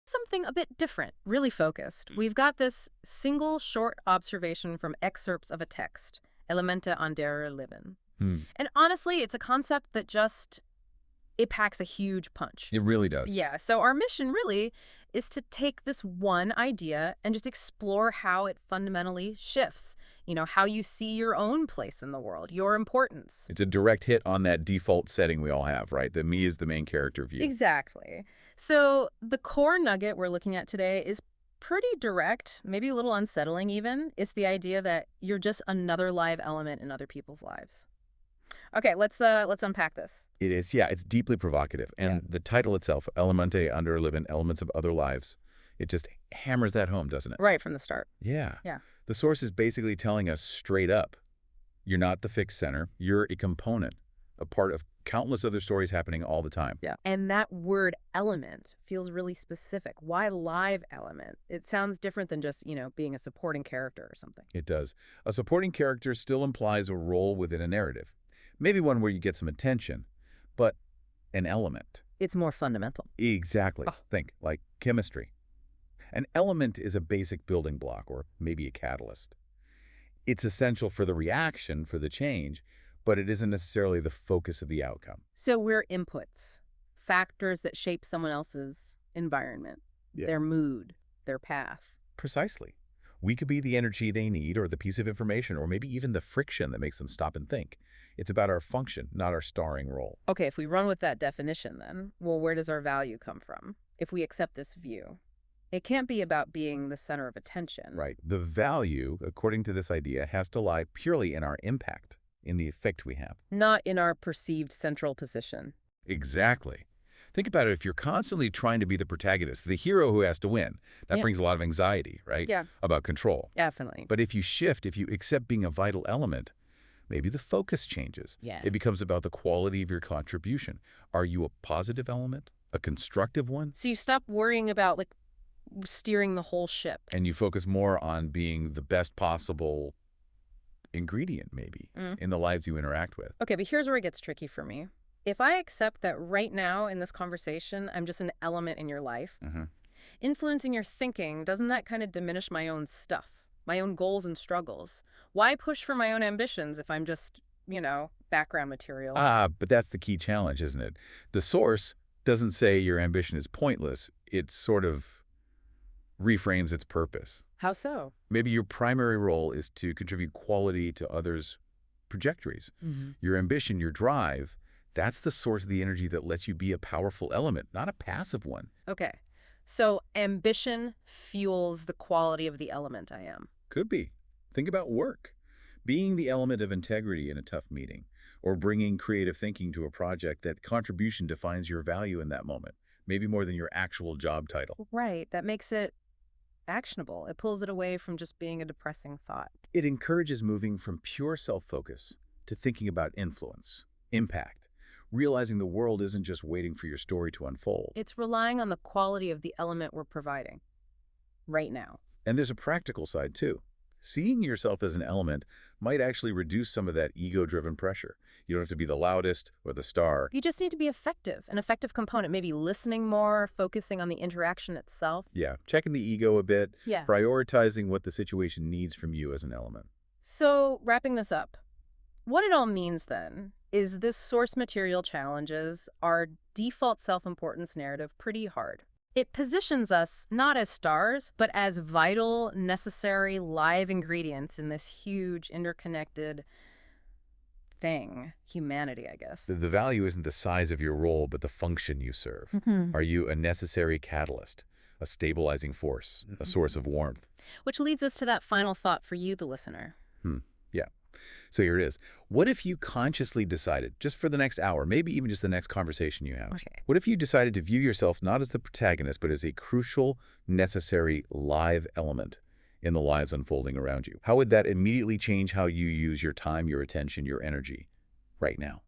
Something a bit different, really focused. We've got this single short observation from excerpts of a text, Elementa andere Leben. Hmm. And honestly, it's a concept that it packs a huge punch. It really does. Yeah, so our mission really is to take this one idea and just explore how it fundamentally shifts, how you see your own place in the world, your importance. It's a direct hit on that default setting we all have, right? The me is the main character view. Exactly. So the core nugget we're looking at today is pretty direct, maybe a little unsettling even. It's the idea that you're just another live element in other people's lives. Okay, let's unpack this. It is, yeah, it's deeply provocative. And the title itself, Elemente under Leben, Elements of Other Lives, it just hammers that home, doesn't it? Right from the start. Yeah. Yeah. The source is basically telling us straight up, you're not the fixed center, you're a component, a part of countless other stories happening all the time. Yeah. And that word element feels really specific. Why live element? It sounds different than just, being a supporting character or something. It does. A supporting character still implies a role within a narrative. Maybe one where you get some attention, but an element. It's more fundamental. Exactly. Think, like chemistry. An element is a basic building block, or maybe a catalyst. It's essential for the reaction, for the change, but it isn't necessarily the focus of the outcome. So we're inputs, factors that shape someone else's environment, their mood, their path. Precisely. We could be the energy they need, or the piece of information, or maybe even the friction that makes them stop and think. It's about our function, not our starring role. Okay, if we run with that definition then, well, where does our value come from? If we accept this view, it can't be about being the center of attention. Right. The value, according to this idea, has to lie purely in our impact, in the effect we have. Not in our perceived central position. Exactly. Think about it. If you're constantly trying to be the protagonist, the hero who has to win, that brings a lot of anxiety, right? Yeah. About control. Definitely. But if you shift, if you accept being a vital element, maybe the focus changes. Yeah. It becomes about the quality of your contribution. Are you a positive element? A constructive one? So you stop worrying about, steering the whole ship. And you focus more on being the best possible ingredient, maybe, in the lives you interact with. Okay, but here's where it gets tricky for me. If I accept that right now in this conversation, I'm just an element in your life, influencing your thinking, doesn't that kind of diminish my own stuff, my own goals and struggles? Why push for my own ambitions if I'm just, background material? But that's the key challenge, isn't it? The source doesn't say your ambition is pointless. It sort of reframes its purpose. How so? Maybe your primary role is to contribute quality to others' trajectories. Your ambition, your drive, that's the source of the energy that lets you be a powerful element, not a passive one. Okay. So ambition fuels the quality of the element I am. Could be. Think about work. Being the element of integrity in a tough meeting, or bringing creative thinking to a project, that contribution defines your value in that moment, maybe more than your actual job title. Right. That makes it actionable. It pulls it away from just being a depressing thought. It encourages moving from pure self-focus to thinking about influence, impact, realizing the world isn't just waiting for your story to unfold. It's relying on the quality of the element we're providing right now. And there's a practical side, too. Seeing yourself as an element might actually reduce some of that ego-driven pressure. You don't have to be the loudest or the star. You just need to be effective, an effective component, maybe listening more, focusing on the interaction itself. Yeah, checking the ego a bit, Yeah. prioritizing what the situation needs from you as an element. So, wrapping this up, what it all means then is this source material challenges our default self-importance narrative pretty hard. It positions us not as stars, but as vital, necessary, live ingredients in this huge, interconnected thing. Humanity, I guess. The value isn't the size of your role, but the function you serve. Are you a necessary catalyst, a stabilizing force, a source of warmth? Which leads us to that final thought for you, the listener. Yeah. So here it is. What if you consciously decided, just for the next hour, maybe even just the next conversation you have, what if you decided to view yourself not as the protagonist, but as a crucial, necessary, live element in the lives unfolding around you? How would that immediately change how you use your time, your attention, your energy right now?